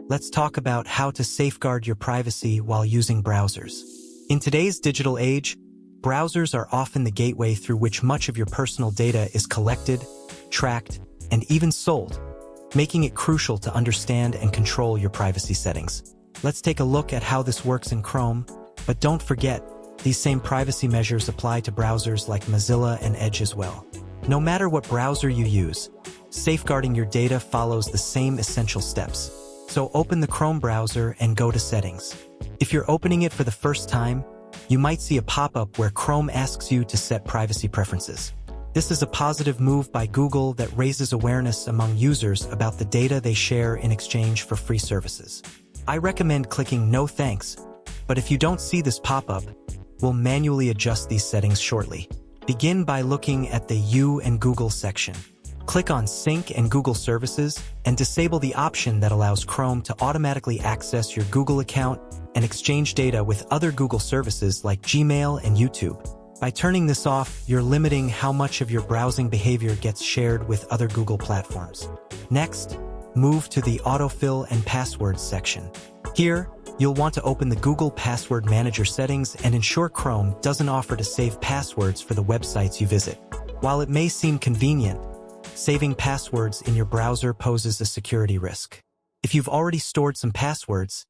let's talk about how to safeguard your privacy while using browsers. In today's digital age, browsers are often the gateway through which much of your personal data is collected, tracked, and even sold, making it crucial to understand and control your privacy settings. Let's take a look at how this works in Chrome, but don't forget, these same privacy measures apply to browsers like Mozilla and Edge as well. No matter what browser you use, safeguarding your data follows the same essential steps. So open the Chrome browser and go to Settings. If you're opening it for the first time, you might see a pop-up where Chrome asks you to set privacy preferences. This is a positive move by Google that raises awareness among users about the data they share in exchange for free services. I recommend clicking No Thanks, but if you don't see this pop-up, we'll manually adjust these settings shortly. Begin by looking at the You and Google section. Click on Sync and Google Services and disable the option that allows Chrome to automatically access your Google account and exchange data with other Google services like Gmail and YouTube. By turning this off, you're limiting how much of your browsing behavior gets shared with other Google platforms. Next, move to the Autofill and Passwords section. Here, you'll want to open the Google Password Manager settings and ensure Chrome doesn't offer to save passwords for the websites you visit. While it may seem convenient, saving passwords in your browser poses a security risk. If you've already stored some passwords,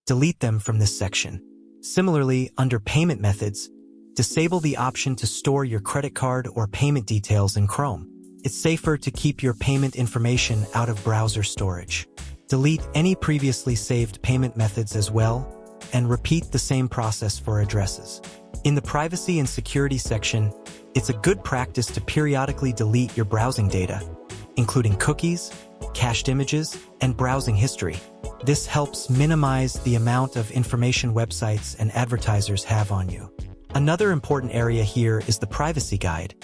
delete them from this section. Similarly, under Payment Methods, disable the option to store your credit card or payment details in Chrome. It's safer to keep your payment information out of browser storage. Delete any previously saved payment methods as well, and repeat the same process for addresses. In the Privacy and Security section, it's a good practice to periodically delete your browsing data, including cookies, cached images, and browsing history. This helps minimize the amount of information websites and advertisers have on you. Another important area here is the Privacy Guide,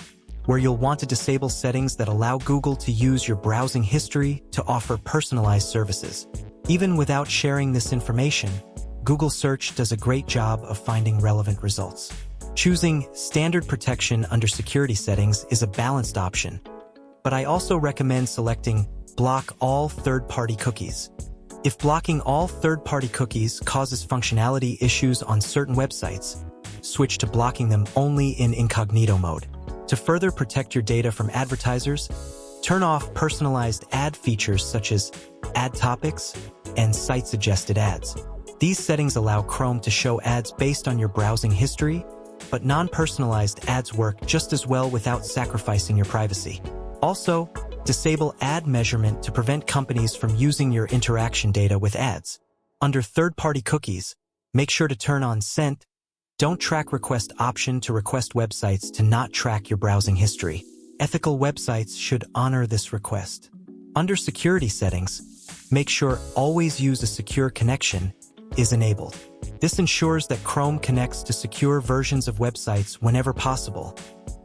where you'll want to disable settings that allow Google to use your browsing history to offer personalized services. Even without sharing this information, Google Search does a great job of finding relevant results. Choosing Standard Protection under Security Settings is a balanced option, but I also recommend selecting Block All Third-Party Cookies. If blocking all third-party cookies causes functionality issues on certain websites, switch to blocking them only in incognito mode. To further protect your data from advertisers, turn off personalized ad features such as ad topics and site-suggested ads. These settings allow Chrome to show ads based on your browsing history, but non-personalized ads work just as well without sacrificing your privacy. Also, disable ad measurement to prevent companies from using your interaction data with ads. Under third-party cookies, make sure to turn on Sent, Don't Track Request option to request websites to not track your browsing history. Ethical websites should honor this request. Under Security Settings, make sure Always Use a Secure Connection is enabled. This ensures that Chrome connects to secure versions of websites whenever possible,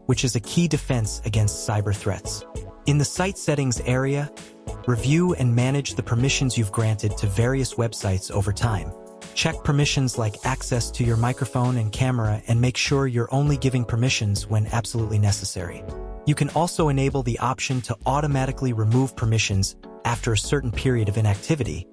which is a key defense against cyber threats. In the Site Settings area, review and manage the permissions you've granted to various websites over time. Check permissions like access to your microphone and camera and make sure you're only giving permissions when absolutely necessary. You can also enable the option to automatically remove permissions after a certain period of inactivity,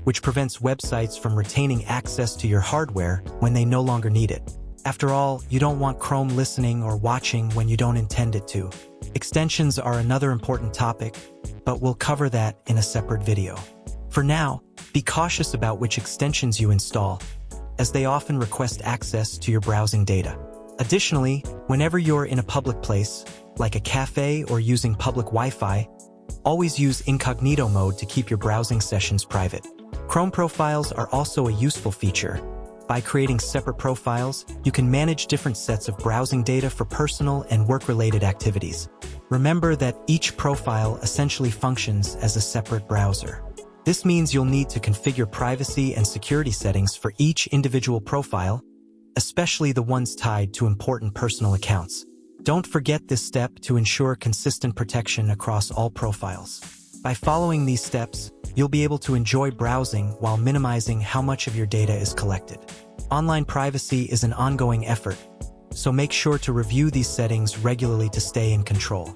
which prevents websites from retaining access to your hardware when they no longer need it. After all, you don't want Chrome listening or watching when you don't intend it to. Extensions are another important topic, but we'll cover that in a separate video. For now, be cautious about which extensions you install, as they often request access to your browsing data. Additionally, whenever you're in a public place, like a cafe or using public Wi-Fi, always use incognito mode to keep your browsing sessions private. Chrome profiles are also a useful feature. By creating separate profiles, you can manage different sets of browsing data for personal and work-related activities. Remember that each profile essentially functions as a separate browser. This means you'll need to configure privacy and security settings for each individual profile, especially the ones tied to important personal accounts. Don't forget this step to ensure consistent protection across all profiles. By following these steps, you'll be able to enjoy browsing while minimizing how much of your data is collected. Online privacy is an ongoing effort, so make sure to review these settings regularly to stay in control.